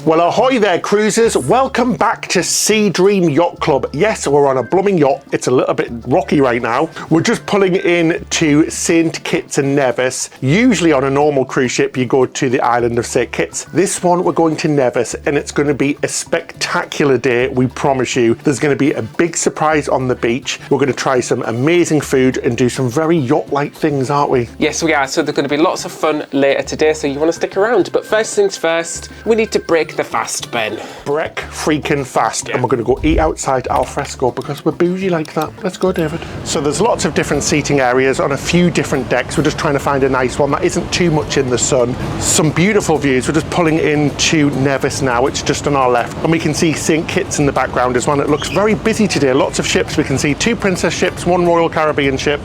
Well, ahoy there, cruisers. Welcome back to Sea Dream Yacht Club. Yes, we're on a blooming yacht. It's a little bit rocky right now. We're just pulling in to St. Kitts and Nevis. Usually on a normal cruise ship, you go to the island of St. Kitts. This one, we're going to Nevis, and it's going to be a spectacular day, we promise you. There's going to be a big surprise on the beach. We're going to try some amazing food and do some very yacht-like things, aren't we? Yes, we are. So there's going to be lots of fun later today, so you want to stick around. But first things first, we need to break the fast, Ben. Break freaking fast. Yeah. And we're going to go eat outside al fresco because we're bougie like that. Let's go, David. So there's lots of different seating areas on a few different decks. We're just trying to find a nice one that isn't too much in the sun. Some beautiful views. We're just pulling into Nevis now. It's just on our left. And we can see St. Kitts in the background as well. It looks very busy today. Lots of ships. We can see 2 Princess ships, 1 Royal Caribbean ship.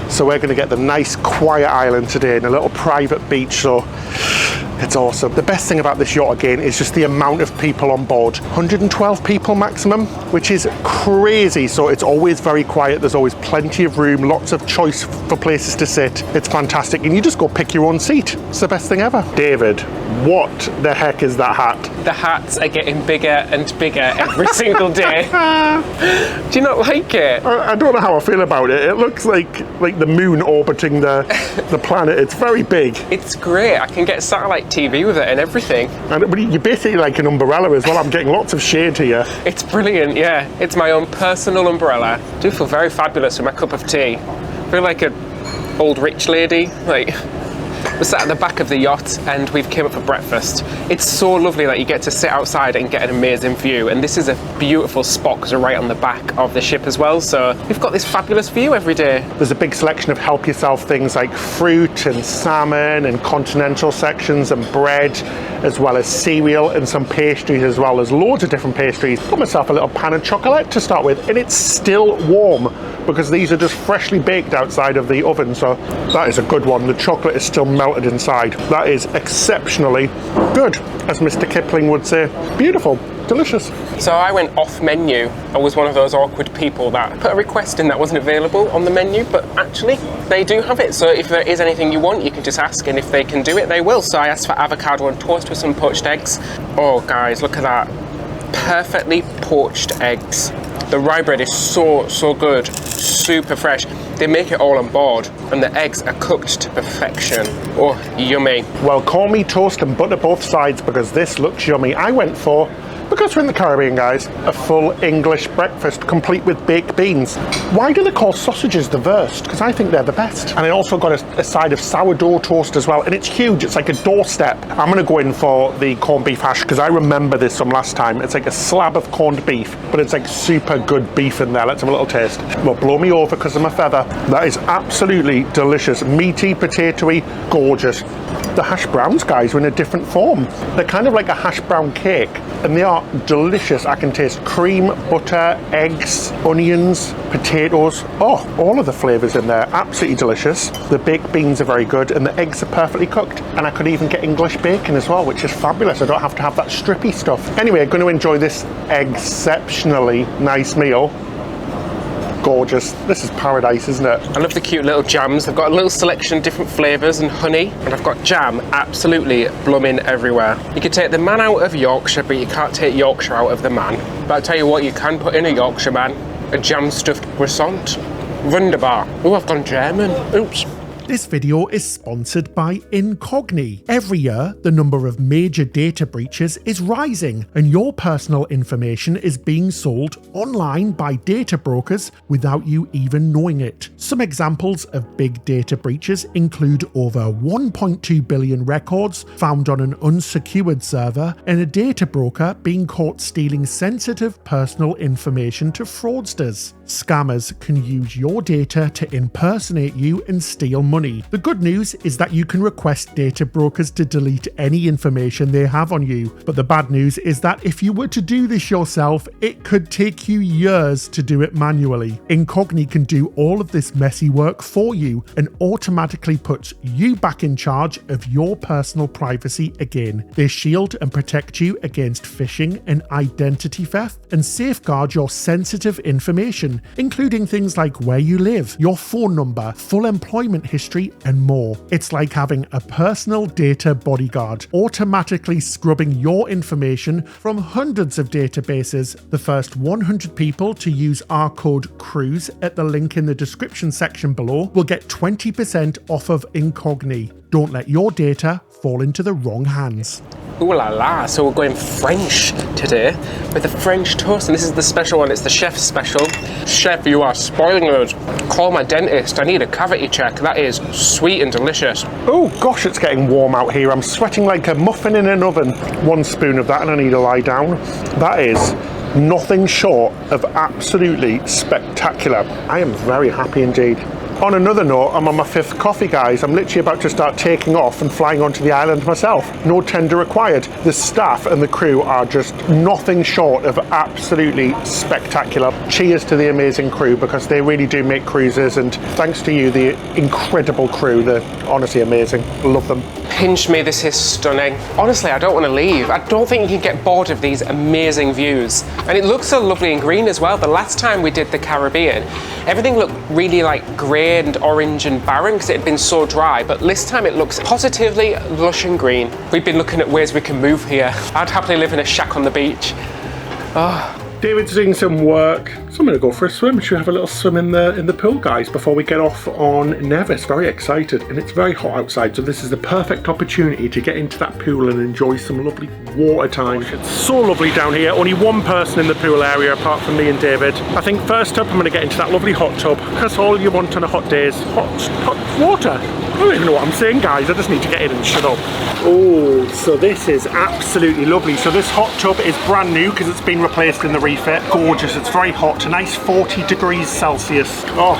So we're going to get the nice quiet island today in a little private beach. So it's awesome. The best thing about this yacht again is just the amount of people on board. 112 people maximum, which is crazy. So it's always very quiet. There's always plenty of room, lots of choice for places to sit. It's fantastic. And you just go pick your own seat. It's the best thing ever. David, what the heck is that hat? The hats are getting bigger and bigger every single day. Do you not like it? I don't know how I feel about it. It looks like the moon orbiting the planet. It's very big. It's great. I can get satellite TV with it and everything. And you're basically like an umbrella as well. I'm getting lots of shade here. It's brilliant, yeah. It's my own personal umbrella. I do feel very fabulous with my cup of tea. I feel like an old rich lady. We're sat at the back of the yacht and we've came up for breakfast. It's so lovely that you get to sit outside and get an amazing view, and this is a beautiful spot because we're right on the back of the ship as well, so we've got this fabulous view every day. There's a big selection of help yourself things like fruit and salmon and continental sections and bread, as well as cereal and some pastries as well. There's loads of different pastries. Got myself a little pan of chocolate to start with, and it's still warm because these are just freshly baked outside of the oven, so that is a good one. The chocolate is still melted inside. That is exceptionally good, as Mr. Kipling would say. Beautiful, delicious. So I went off menu. I was one of those awkward people that put a request in that wasn't available on the menu, but actually they do have it. So if there is anything you want, you can just ask, and if they can do it, they will. So I asked for avocado on toast with some poached eggs. Oh guys, look at that. Perfectly poached eggs. The rye bread is so good, super fresh. They make it all on board, and the eggs are cooked to perfection. Oh, yummy. Well, call me toast and butter both sides because this looks yummy. I went for, because we're in the Caribbean, guys, a full English breakfast complete with baked beans. Why do they call sausages the worst? Because I think they're the best. And I also got a side of sourdough toast as well, and it's huge. It's like a doorstep. I'm going to go in for the corned beef hash because I remember this from last time. It's like a slab of corned beef, but it's like super good beef in there. Let's have a little taste. Well, blow me over because I'm a feather. That is absolutely delicious. Meaty, potatoey, gorgeous. The hash browns, guys, are in a different form. They're kind of like a hash brown cake, and they are delicious. I can taste cream, butter, eggs, onions, potatoes. Oh, all of the flavors in there. Absolutely delicious. The baked beans are very good, and the eggs are perfectly cooked. And I could even get English bacon as well, which is fabulous. I don't have to have that strippy stuff. Anyway, I'm going to enjoy this exceptionally nice meal. Gorgeous. This is paradise, isn't it? I love the cute little jams. They've got a little selection of different flavours and honey, and I've got jam absolutely blooming everywhere. You can take the man out of Yorkshire, but you can't take Yorkshire out of the man. But I'll tell you what, you can put in a Yorkshire man, a jam-stuffed croissant. Wunderbar. Oh, I've gone German. Oops. This video is sponsored by Incogni. Every year, the number of major data breaches is rising, and your personal information is being sold online by data brokers without you even knowing it. Some examples of big data breaches include over 1.2 billion records found on an unsecured server, and a data broker being caught stealing sensitive personal information to fraudsters. Scammers can use your data to impersonate you and steal money. The good news is that you can request data brokers to delete any information they have on you. But the bad news is that if you were to do this yourself, it could take you years to do it manually. Incogni can do all of this messy work for you and automatically puts you back in charge of your personal privacy again. They shield and protect you against phishing and identity theft and safeguard your sensitive information, including things like where you live, your phone number, full employment history, history, and more. It's like having a personal data bodyguard, automatically scrubbing your information from hundreds of databases. The first 100 people to use our code CRUISE at the link in the description section below will get 20% off of Incogni. Don't let your data fall into the wrong hands. Ooh la la, so we're going French today with a French toast, and this is the special one, it's the chef's special. Chef, you are spoiling those. Call my dentist, I need a cavity check. That is sweet and delicious. Oh gosh, it's getting warm out here. I'm sweating like a muffin in an oven. 1 spoon of that and I need to lie down. That is nothing short of absolutely spectacular. I am very happy indeed. On another note, I'm on my 5th coffee, guys. I'm literally about to start taking off and flying onto the island myself. No tender required. The staff and the crew are just nothing short of absolutely spectacular. Cheers to the amazing crew, because they really do make cruises, and thanks to you, the incredible crew. They're honestly amazing. Love them. Pinch me, this is stunning. Honestly, I don't want to leave. I don't think you can get bored of these amazing views. And it looks so lovely and green as well. The last time we did the Caribbean, everything looked really like grey and orange and barren because it had been so dry, but this time it looks positively lush and green. We've been looking at ways we can move here. I'd happily live in a shack on the beach. Oh. David's doing some work, so I'm going to go for a swim. Should we have a little swim in the pool, guys, before we get off on Nevis? Very excited, and it's very hot outside, so this is the perfect opportunity to get into that pool and enjoy some lovely water time. It's so lovely down here. Only one person in the pool area apart from me and David. I think first up I'm going to get into that lovely hot tub, because all you want on a hot day is hot water. I don't even know what I'm saying, guys. I just need to get in and shut up. Oh, so this is absolutely lovely. So this hot tub is brand new because it's been replaced in the refit. Gorgeous. It's very hot. A nice 40 degrees Celsius. Oh,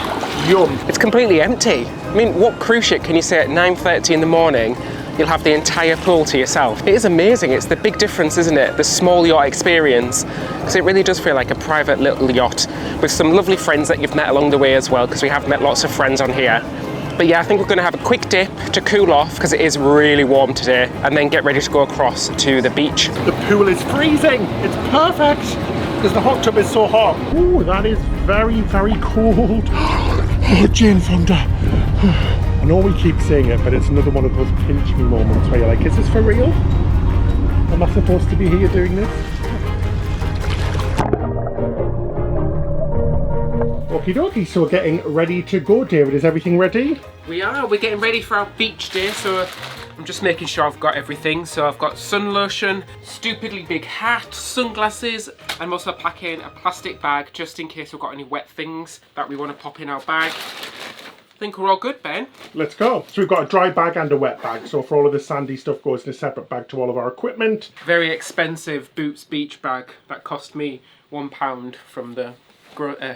yum. It's completely empty. I mean, what cruise ship can you say at 9:30 in the morning you'll have the entire pool to yourself? It is amazing. It's the big difference, isn't it? The small yacht experience. Because it really does feel like a private little yacht with some lovely friends that you've met along the way as well, because we have met lots of friends on here. But yeah, I think we're going to have a quick dip to cool off because it is really warm today, and then get ready to go across to the beach. The pool is freezing. It's perfect because the hot tub is so hot. Ooh, that is very, very cold. Oh, Jane Fonda. I know we keep saying it, but it's another one of those pinch me moments where you're like, is this for real? Am I supposed to be here doing this? Okie dokie, so we're getting ready to go, David. Is everything ready? We're getting ready for our beach day, so I'm just making sure I've got everything. So I've got sun lotion, stupidly big hat, sunglasses. I'm also packing a plastic bag just in case we've got any wet things that we want to pop in our bag. I think we're all good, Ben. Let's go. So we've got a dry bag and a wet bag. So for all of the sandy stuff goes in a separate bag to all of our equipment. Very expensive Boots beach bag that cost me £1 from the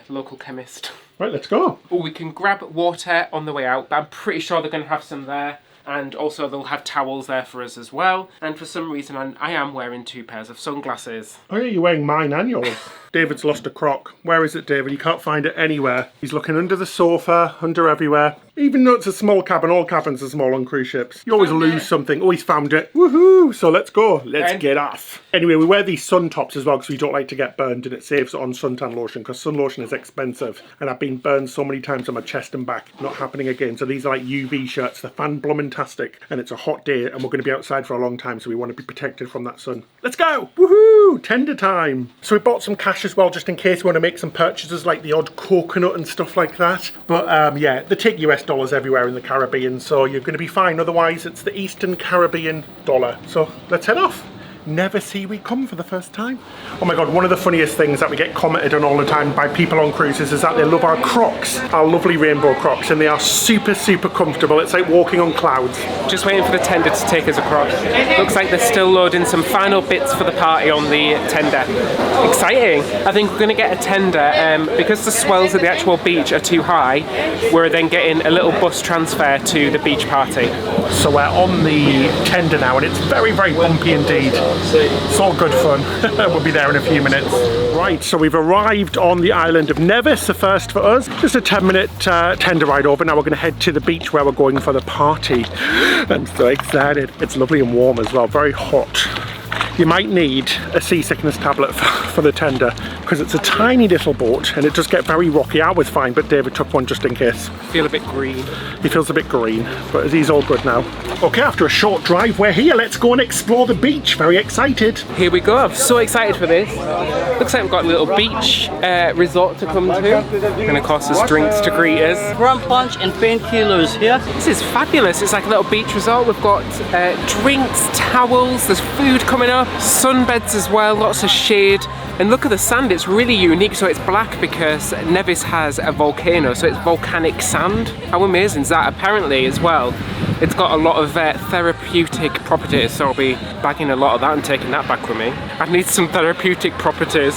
local chemist. Right, let's go. Oh, we can grab water on the way out, but I'm pretty sure they're going to have some there. And also they'll have towels there for us as well. And for some reason I am wearing 2 pairs of sunglasses. Oh yeah, you're wearing mine and yours. David's lost a croc. Where is it, David? You can't find it anywhere. He's looking under the sofa, under everywhere. Even though it's a small cabin, all cabins are small on cruise ships. You always lose something. Oh, he's found it. Woohoo! So let's go. Let's get off. Anyway, we wear these sun tops as well because we don't like to get burned, and it saves on suntan lotion because sun lotion is expensive. And I've been burned so many times on my chest and back. Not happening again. So these are like UV shirts. They're fan-blummentastic. And it's a hot day and we're going to be outside for a long time, so we want to be protected from that sun. Let's go! Woohoo! Tender time. So we bought some cash as well, just in case we want to make some purchases like the odd coconut and stuff like that. But yeah, they take US dollars everywhere in the Caribbean, so you're going to be fine. Otherwise, it's the Eastern Caribbean dollar. So let's head off. Never see we come for the first time. Oh my god, one of the funniest things that we get commented on all the time by people on cruises is that they love our Crocs, our lovely rainbow Crocs, and they are super, super comfortable. It's like walking on clouds. Just waiting for the tender to take us across. Looks like they're still loading some final bits for the party on the tender. Exciting. I think we're going to get a tender because the swells at the actual beach are too high. We're then getting a little bus transfer to the beach party. So we're on the tender now, and it's very, very bumpy indeed. It's all good fun. We'll be there in a few minutes. Right, so we've arrived on the island of Nevis, the first for us. Just a 10-minute tender ride over. Now we're going to head to the beach where we're going for the party. I'm so excited. It's lovely and warm as well, very hot. You might need a seasickness tablet for the tender because it's a tiny little boat and it does get very rocky. I was fine, but David took one just in case. Feel a bit green. He feels a bit green, but he's all good now. Okay, after a short drive, we're here. Let's go and explore the beach. Very excited. Here we go. I'm so excited for this. Looks like we've got a little beach resort to come to. And of course there's drinks to greet us. Rum punch and painkillers here. This is fabulous. It's like a little beach resort. We've got drinks, towels, there's food coming up, sunbeds as well, lots of shade. And look at the sand, it's really unique. So it's black because Nevis has a volcano, so it's volcanic sand. How amazing is that? Apparently as well, it's got a lot of therapeutic properties, so I'll be bagging a lot of that and taking that back with me. I need some therapeutic properties.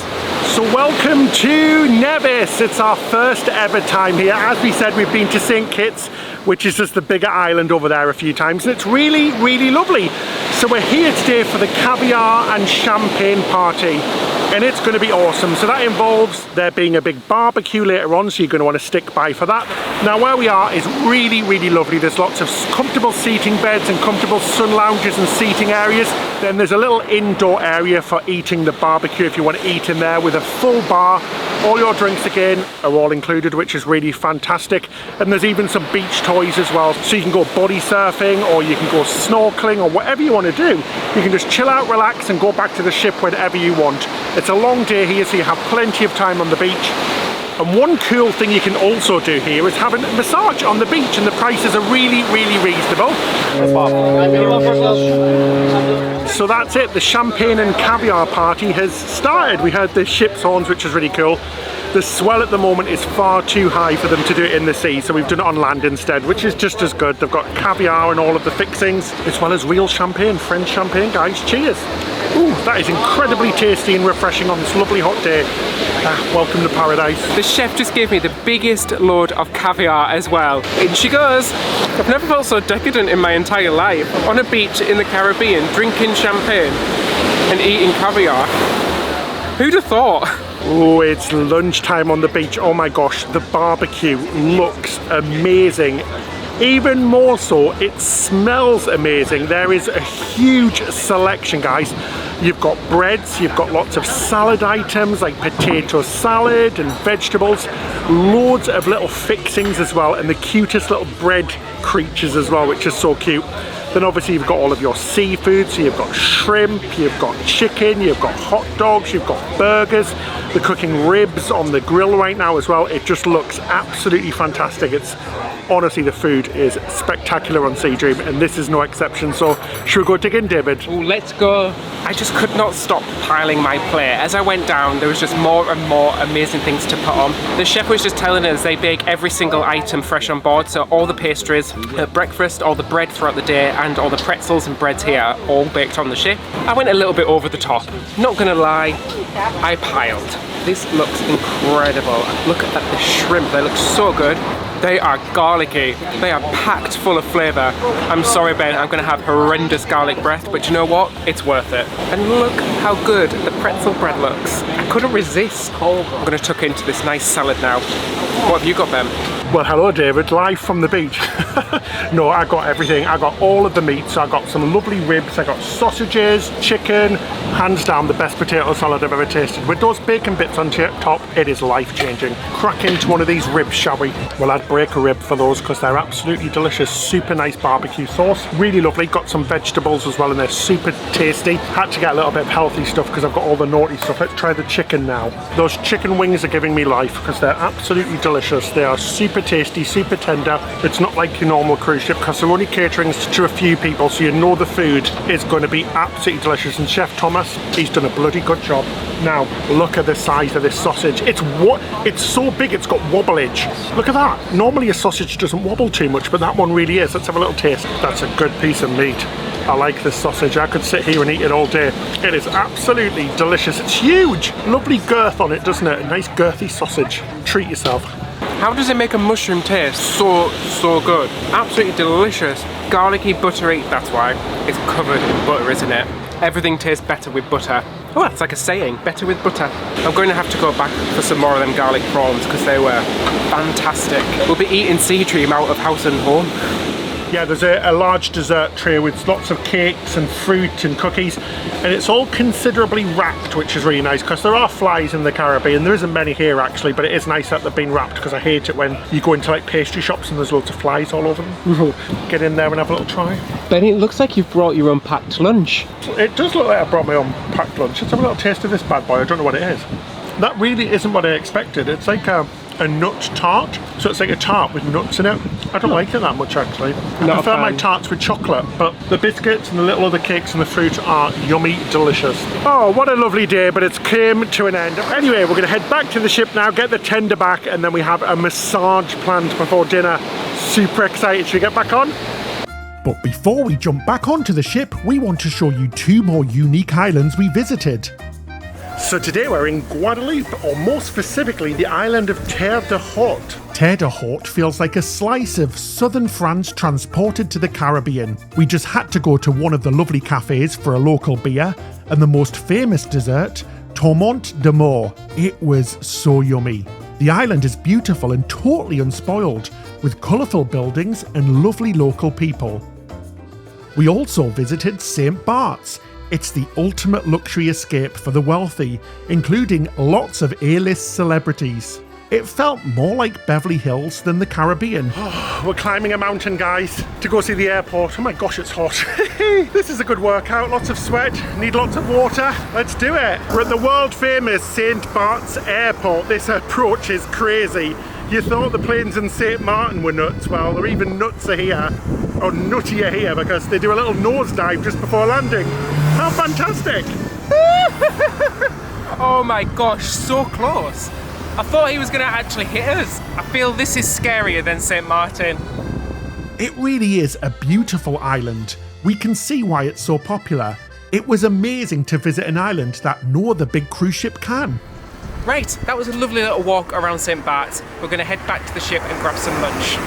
So welcome to Nevis. It's our first ever time here. As we said, we've been to St. Kitts, which is just the bigger island over there a few times, and it's really, really lovely. So we're here today for the caviar and champagne party, and it's going to be awesome. So that involves there being a big barbecue later on, so you're going to want to stick by for that. Now where we are is really, really lovely. There's lots of comfortable seating beds and comfortable sun lounges and seating areas. Then there's a little indoor area for eating the barbecue if you want to eat in there, with a full bar. All your drinks again are all included, which is really fantastic. And there's even some beach toys as well, so you can go body surfing or you can go snorkeling or whatever you want to do. You can just chill out, relax and go back to the ship whenever you want. It's a long day here, so you have plenty of time on the beach. And one cool thing you can also do here is have a massage on the beach, and the prices are really, really reasonable. So that's it, the champagne and caviar party has started. We heard the ship's horns, which is really cool. The swell at the moment is far too high for them to do it in the sea, so we've done it on land instead, which is just as good. They've got caviar and all of the fixings, as well as real champagne, French champagne, guys. Cheers. Ooh, that is incredibly tasty and refreshing on this lovely hot day. Welcome to paradise. The chef just gave me the biggest load of caviar as well. In she goes. I've never felt so decadent in my entire life. On a beach in the Caribbean, drinking champagne and eating caviar. Who'd have thought? Oh, it's lunchtime on the beach. Oh my gosh, the barbecue looks amazing. Even more so, it smells amazing. There is a huge selection, guys. You've got breads, you've got lots of salad items like potato salad and vegetables, loads of little fixings as well, and the cutest little bread creatures as well, which is so cute. Then obviously you've got all of your seafood, so you've got shrimp, you've got chicken, you've got hot dogs, you've got burgers. They're cooking ribs on the grill right now as well. It just looks absolutely fantastic. It's honestly, the food is spectacular on Sea Dream, and this is no exception. So should we go dig in, David? Oh, let's go. I just could not stop piling my plate. As I went down, there was just more and more amazing things to put on. The chef was just telling us they bake every single item fresh on board, so all the pastries at breakfast, all the bread throughout the day, and all the pretzels and breads here are all baked on the ship. I went a little bit over the top. Not gonna lie, I piled. This looks incredible. Look at the shrimp, they look so good. They are garlicky. They are packed full of flavour. I'm sorry, Ben, I'm going to have horrendous garlic breath, but you know what? It's worth it. And look how good the pretzel bread looks. I couldn't resist. I'm going to tuck into this nice salad now. What have you got, Ben? Well, hello, David, live from the beach. No, I got everything. I got all of the meat. So I got some lovely ribs. I got sausages, chicken, hands down the best potato salad I've ever tasted. With those bacon bits on top, it is life-changing. Crack into one of these ribs, shall we? Well, I'd break a rib for those because they're absolutely delicious. Super nice barbecue sauce. Really lovely. Got some vegetables as well, and they're super tasty. Had to get a little bit of healthy stuff because I've got all the naughty stuff. Let's try the chicken now. Those chicken wings are giving me life because they're absolutely delicious. They are super tasty, super tender. It's not like your normal cruise ship because they're only catering to a few people, so you know the food is going to be absolutely delicious. And Chef Thomas, he's done a bloody good job. Now look at the size of this sausage. It's so big, it's got wobblage. Look at that. Normally a sausage doesn't wobble too much, but that one really is. Let's have a little taste. That's a good piece of meat. I like this sausage. I could sit here and eat it all day. It is absolutely delicious. It's huge. Lovely girth on it, doesn't it? A nice girthy sausage. Treat yourself. How does it make a mushroom taste so good? Absolutely delicious. Garlicky, buttery, that's why. It's covered in butter, isn't it? Everything tastes better with butter. Oh, that's like a saying, better with butter. I'm going to have to go back for some more of them garlic prawns because they were fantastic. We'll be eating Sea Dream out of house and home. Yeah, there's a large dessert tray with lots of cakes and fruit and cookies, and it's all considerably wrapped, which is really nice because there are flies in the Caribbean. There isn't many here actually, but it is nice that they've been wrapped because I hate it when you go into like pastry shops and there's loads of flies all over them. Get in there and have a little try. Ben, it looks like you've brought your own packed lunch. It does look like I brought my own packed lunch. Let's have a little taste of this bad boy. I don't know what it is. That really isn't what I expected. It's like a nut tart, so it's like a tart with nuts in it. I don't like it that much actually. I prefer my tarts with chocolate, but the biscuits and the little other cakes and the fruit are yummy, delicious. Oh, what a lovely day, but it's came to an end. Anyway, we're going to head back to the ship now, get the tender back, and then we have a massage planned before dinner. Super excited. Should we get back on? But before we jump back onto the ship, we want to show you 2 more unique islands we visited. So today we're in Guadeloupe, or more specifically the island of Terre de Haute. Terre de Haute feels like a slice of southern France transported to the Caribbean. We just had to go to one of the lovely cafes for a local beer, and the most famous dessert, Tourmente de Mort. It was so yummy. The island is beautiful and totally unspoiled, with colourful buildings and lovely local people. We also visited St. Bart's. It's the ultimate luxury escape for the wealthy, including lots of A-list celebrities. It felt more like Beverly Hills than the Caribbean. We're climbing a mountain, guys, to go see the airport. Oh my gosh, it's hot. This is a good workout. Lots of sweat, need lots of water. Let's do it. We're at the world famous St. Bart's Airport. This approach is crazy. You thought the planes in St. Martin were nuts. Well, they're even nuttier here because they do a little nosedive just before landing. How fantastic! Oh my gosh, so close. I thought he was going to actually hit us. I feel this is scarier than St. Martin. It really is a beautiful island. We can see why it's so popular. It was amazing to visit an island that no other big cruise ship can. Right, that was a lovely little walk around St. Bart's. We're going to head back to the ship and grab some lunch.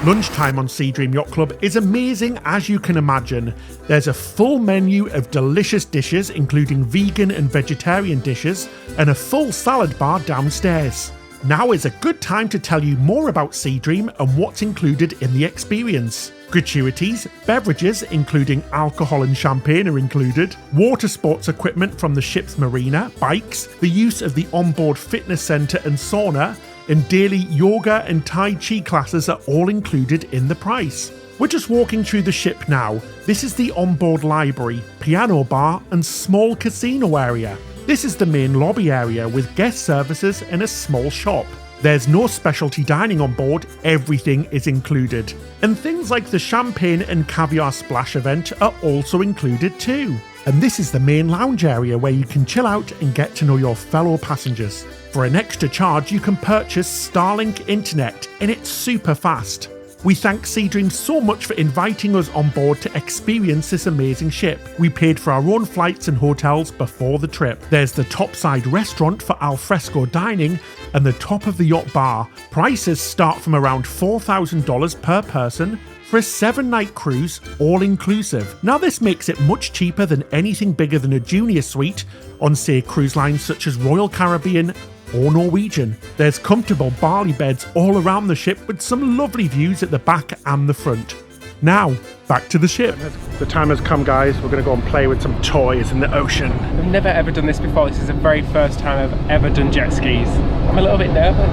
Lunchtime on Sea Dream Yacht Club is amazing as you can imagine. There's a full menu of delicious dishes, including vegan and vegetarian dishes, and a full salad bar downstairs. Now is a good time to tell you more about Sea Dream and what's included in the experience. Gratuities, beverages including alcohol and champagne are included, water sports equipment from the ship's marina, bikes, the use of the onboard fitness centre and sauna, and daily yoga and Tai Chi classes are all included in the price. We're just walking through the ship now. This is the onboard library, piano bar and small casino area. This is the main lobby area with guest services and a small shop. There's no specialty dining on board, everything is included. And things like the champagne and caviar splash event are also included too. And this is the main lounge area where you can chill out and get to know your fellow passengers. For an extra charge, you can purchase Starlink internet, and it's super fast. We thank Sea Dream so much for inviting us on board to experience this amazing ship. We paid for our own flights and hotels before the trip. There's the topside restaurant for alfresco dining and the top of the yacht bar. Prices start from around $4,000 per person for a 7-night cruise, all inclusive. Now this makes it much cheaper than anything bigger than a junior suite on, say, cruise lines such as Royal Caribbean or Norwegian. There's comfortable barley beds all around the ship with some lovely views at the back and the front. Now, back to the ship. The time has come, guys. We're going to go and play with some toys in the ocean. I've never ever done this before. This is the very first time I've ever done jet skis. I'm a little bit nervous.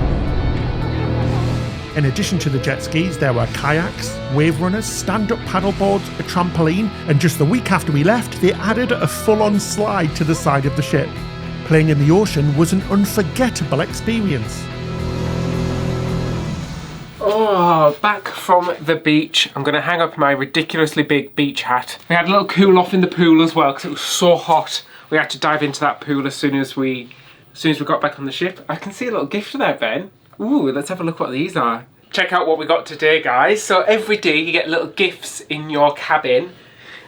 In addition to the jet skis, there were kayaks, wave runners, stand-up paddleboards, a trampoline, and just the week after we left, they added a full-on slide to the side of the ship. Playing in the ocean was an unforgettable experience. Oh, back from the beach. I'm going to hang up my ridiculously big beach hat. We had a little cool off in the pool as well because it was so hot. We had to dive into that pool as soon as we got back on the ship. I can see a little gift there, Ben. Ooh, let's have a look what these are. Check out what we got today, guys. So every day you get little gifts in your cabin.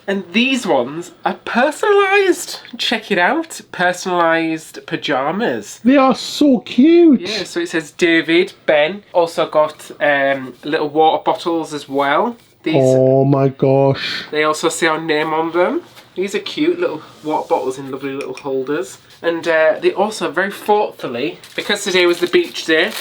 And these ones are personalised. Check it out. Personalised pyjamas. They are so cute. Yeah, so it says David, Ben. Also got little water bottles as well. These, oh my gosh. They also say our name on them. These are cute little water bottles in lovely little holders. And they also very thoughtfully, because today was the beach day,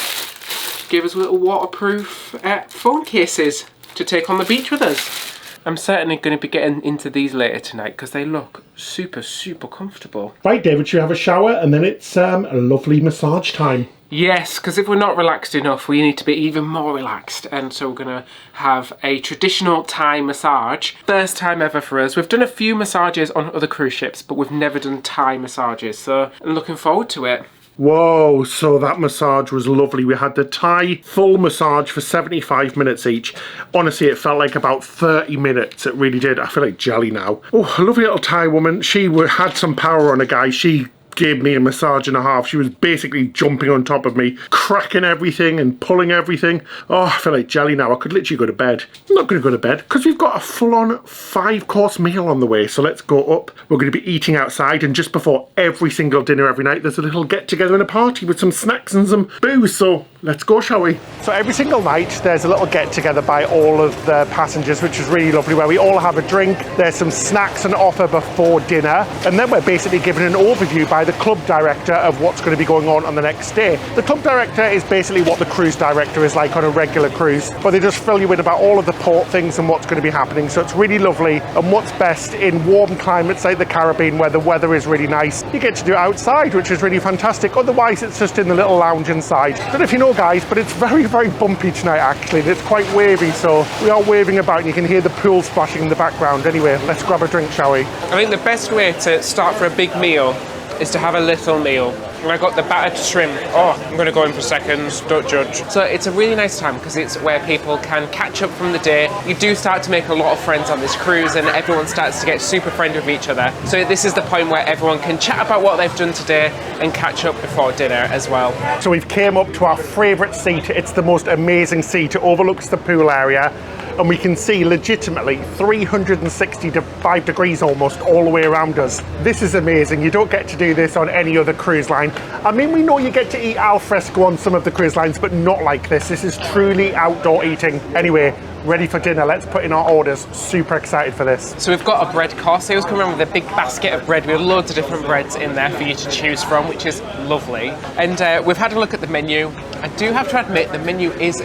gave us little waterproof phone cases. to take on the beach with us. I'm certainly going to be getting into these later tonight because they look super, super comfortable. Right, David, should we have a shower and then it's a lovely massage time? Yes, because if we're not relaxed enough, we need to be even more relaxed. And so we're going to have a traditional Thai massage. First time ever for us. We've done a few massages on other cruise ships, but we've never done Thai massages. So I'm looking forward to it. Whoa, so that massage was lovely. We had the Thai full massage for 75 minutes each. Honestly, it felt like about 30 minutes. It really did. I feel like jelly now. Oh, a lovely little Thai woman. She had some power on her, guys. She gave me a massage and a half. She was basically jumping on top of me, cracking everything and pulling everything. Oh, I feel like jelly now. I could literally go to bed. I'm not going to go to bed because we've got a full-on 5-course meal on the way. So let's go up. We're going to be eating outside, and just before every single dinner every night, there's a little get-together and a party with some snacks and some booze. So let's go, shall we? So every single night, there's a little get-together by all of the passengers, which is really lovely, where we all have a drink. There's some snacks and offer before dinner, and then we're basically given an overview by the club director of what's going to be going on the next day. The club director is basically what the cruise director is like on a regular cruise, but they just fill you in about all of the port things and what's going to be happening. So it's really lovely, and what's best in warm climates like the Caribbean where the weather is really nice, you get to do it outside, which is really fantastic. Otherwise, it's just in the little lounge inside. I don't know if you know, guys, but it's very, very bumpy tonight actually. It's quite wavy, so we are waving about and you can hear the pool splashing in the background. Anyway, let's grab a drink, shall we? I think the best way to start for a big meal is to have a little meal. And I got the battered shrimp. Oh, I'm going to go in for seconds, don't judge. So it's a really nice time because it's where people can catch up from the day. You do start to make a lot of friends on this cruise and everyone starts to get super friendly with each other. So this is the point where everyone can chat about what they've done today and catch up before dinner as well. So we've came up to our favourite seat. It's the most amazing seat. It overlooks the pool area, and we can see legitimately 365 degrees almost all the way around us. This is amazing. You don't get to do this on any other cruise line. I mean, we know you get to eat al fresco on some of the cruise lines, but not like this. This is truly outdoor eating. Anyway, ready for dinner. Let's put in our orders. Super excited for this. So we've got a bread course. They always come around with a big basket of bread with loads of different breads in there for you to choose from, which is lovely. And we've had a look at the menu. I do have to admit the menu is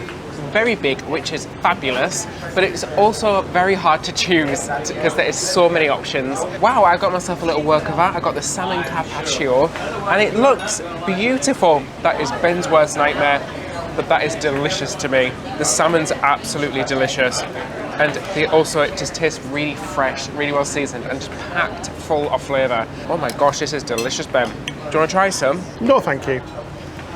very big, which is fabulous, but it's also very hard to choose because there is so many options. Wow, I got myself a little work of art. I got the salmon carpaccio and it looks beautiful. That is Ben's worst nightmare, but that is delicious to me. The salmon's absolutely delicious, and it just tastes really fresh, really well seasoned, and just packed full of flavour. Oh my gosh, this is delicious, Ben. Do you want to try some? No, thank you.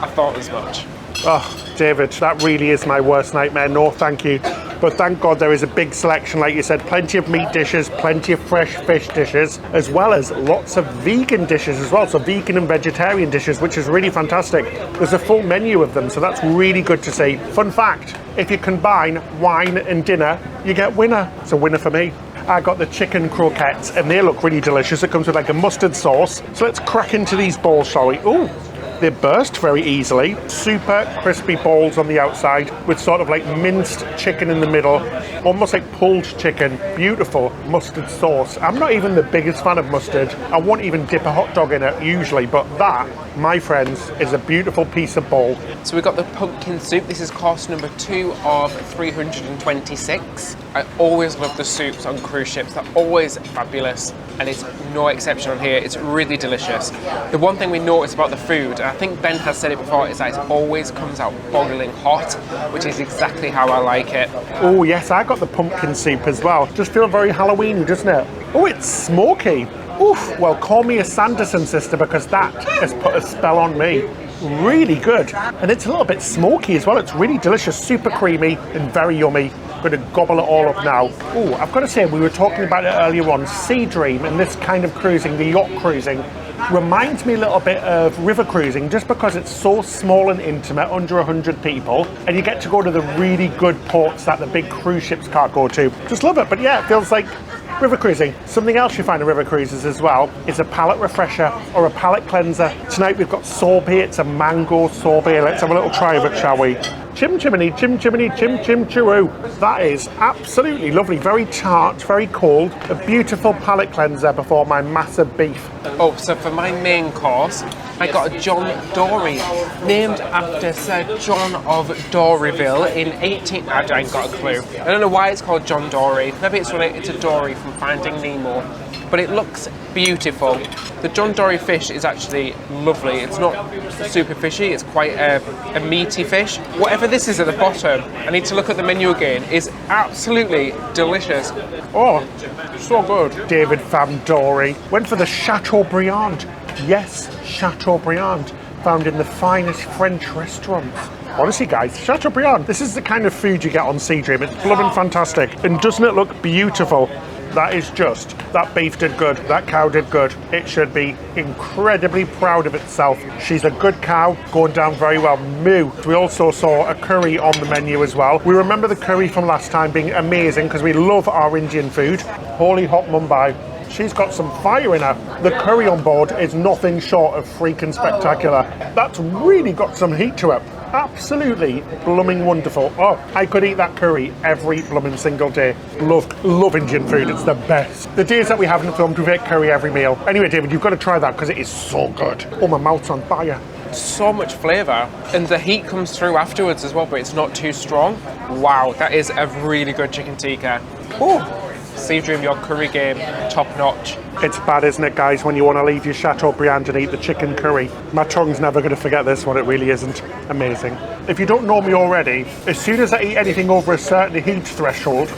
I thought as much. Oh, David, that really is my worst nightmare. No, thank you. But thank God there is a big selection, like you said, plenty of meat dishes, plenty of fresh fish dishes, as well as lots of vegan dishes as well. So vegan and vegetarian dishes, which is really fantastic. There's a full menu of them, so that's really good to see. Fun fact, if you combine wine and dinner, you get winner. It's a winner for me. I got the chicken croquettes and they look really delicious. It comes with like a mustard sauce. So let's crack into these balls, shall we? Ooh. They burst very easily. Super crispy balls on the outside with sort of like minced chicken in the middle, almost like pulled chicken. Beautiful mustard sauce. I'm not even the biggest fan of mustard. I won't even dip a hot dog in it usually, but that, my friends, is a beautiful piece of ball. So we've got the pumpkin soup. This is course number 2 of 326. I always love the soups on cruise ships. They're always fabulous, and it's no exception on here. It's really delicious. The one thing we notice about the food, and I think Ben has said it before, is that it always comes out boiling hot, which is exactly how I like it. Oh yes, I got the pumpkin soup as well. Just feel very Halloweeny, doesn't it? Oh, it's smoky. Oof, well, call me a Sanderson sister because that has put a spell on me. Really good. And it's a little bit smoky as well. It's really delicious, super creamy and very yummy. I'm going to gobble it all up now. Oh, I've got to say, we were talking about it earlier on, Sea Dream and this kind of cruising, the yacht cruising, reminds me a little bit of river cruising just because it's so small and intimate, under 100 people, and you get to go to the really good ports that the big cruise ships can't go to. Just love it. But yeah, it feels like river cruising. Something else you find in river cruises as well is a palate refresher or a palate cleanser. Tonight we've got sorbet. It's a mango sorbet. Let's have a little try of it, shall we? Chim chimney, chim chimney, chim chim chiroo. That is absolutely lovely. Very tart, very cold. A beautiful palate cleanser before my massive beef. Oh, so for my main course, I got a John Dory, named after Sir John of Doryville in 18... I ain't got a clue. I don't know why it's called John Dory. Maybe it's related to Dory from Finding Nemo. But it looks beautiful. The John Dory fish is actually lovely. It's not super fishy, it's quite a meaty fish. Whatever this is at the bottom, I need to look at the menu again, is absolutely delicious. Oh, so good. David found Dory. Went for the Chateaubriand. Yes, Chateaubriand. Found in the finest French restaurants. Honestly, guys, Chateaubriand, this is the kind of food you get on Sea Dream. It's blooming fantastic. And doesn't it look beautiful? That is just, that beef did good, that cow did good. It should be incredibly proud of itself. She's a good cow, going down very well. Moo. We also saw a curry on the menu as well. We remember the curry from last time being amazing because we love our Indian food. Holy hot Mumbai. She's got some fire in her. The curry on board is nothing short of freaking spectacular. That's really got some heat to it. Absolutely blooming wonderful. Oh, I could eat that curry every blooming single day. Love Indian food, it's the best. The days that we haven't filmed, we've ate curry every meal. Anyway, David, you've got to try that because it is so good. Oh, my mouth's on fire. So much flavour, and the heat comes through afterwards as well, but it's not too strong. Wow, that is a really good chicken tikka. Oh, Sea Dream, your curry game, top notch. It's bad, isn't it, guys, when you want to leave your Chateaubriand and eat the chicken curry. My tongue's never going to forget this one, it really isn't. Amazing. If you don't know me already, as soon as I eat anything over a certain heat threshold,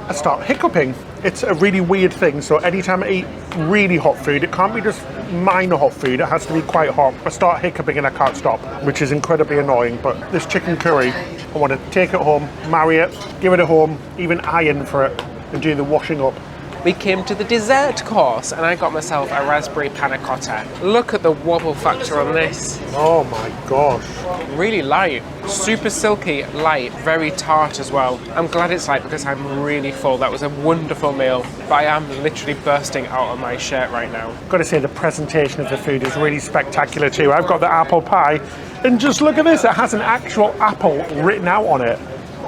I start hiccuping. It's a really weird thing, so anytime I eat really hot food, it can't be just minor hot food, it has to be quite hot. I start hiccuping and I can't stop, which is incredibly annoying, but this chicken curry, I want to take it home, marry it, give it a home, even iron for it, and do the washing up. We came to the dessert course and I got myself a raspberry panna cotta. Look at the wobble factor on this. Oh my gosh. Really light, super silky, light, very tart as well. I'm glad it's light because I'm really full. That was a wonderful meal, but I am literally bursting out of my shirt right now. Got to say the presentation of the food is really spectacular too. I've got the apple pie and just look at this, it has an actual apple written out on it.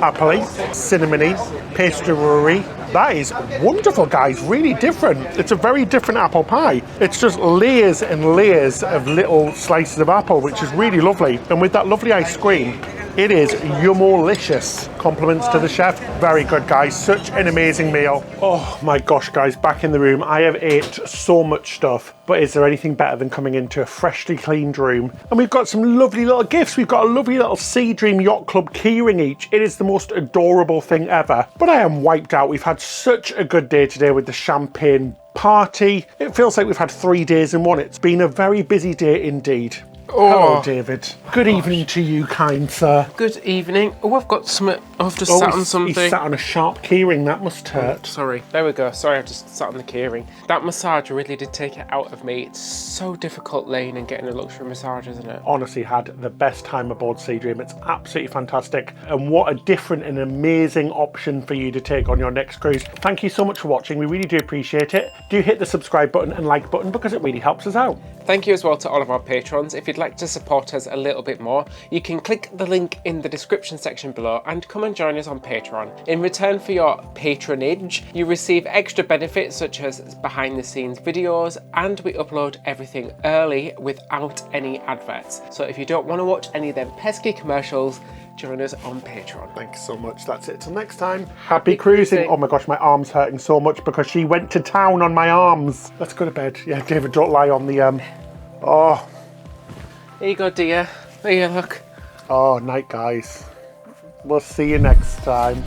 Apple-y, cinnamony, pastry. That is wonderful, guys, really different. It's a very different apple pie. It's just layers and layers of little slices of apple, which is really lovely. And with that lovely ice cream, it is yumolicious. Compliments to the chef. Very good, guys. Such an amazing meal. Oh my gosh, guys, back in the room. I have ate so much stuff, but is there anything better than coming into a freshly cleaned room? And we've got some lovely little gifts. We've got a lovely little Sea Dream Yacht Club keyring each. It is the most adorable thing ever. But I am wiped out. We've had such a good day today with the champagne party. It feels like we've had 3 days in one. It's been a very busy day indeed. Oh. Hello, David. Good evening to you, kind sir. Good evening. Oh, I've got some. I've just sat on something. He sat on a sharp keyring. That must hurt. Sorry. There we go. Sorry, I've just sat on the keyring. That massage really did take it out of me. It's so difficult laying and getting a luxury massage, isn't it? Honestly, had the best time aboard Sea Dream. It's absolutely fantastic. And what a different and amazing option for you to take on your next cruise. Thank you so much for watching. We really do appreciate it. Do hit the subscribe button and like button because it really helps us out. Thank you as well to all of our patrons. If you'd like to support us a little bit more, you can click the link in the description section below and come and join us on Patreon. In return for your patronage, you receive extra benefits such as behind the scenes videos, and we upload everything early without any adverts. So if you don't want to watch any of them pesky commercials, join us on Patreon. Thanks so much. That's it till next time. Happy cruising. Oh my gosh, my arm's hurting so much because she went to town on my arms. Let's go to bed. Yeah, David, don't lie on the oh. Here you go, dear. Here you look. Oh, night, guys. We'll see you next time.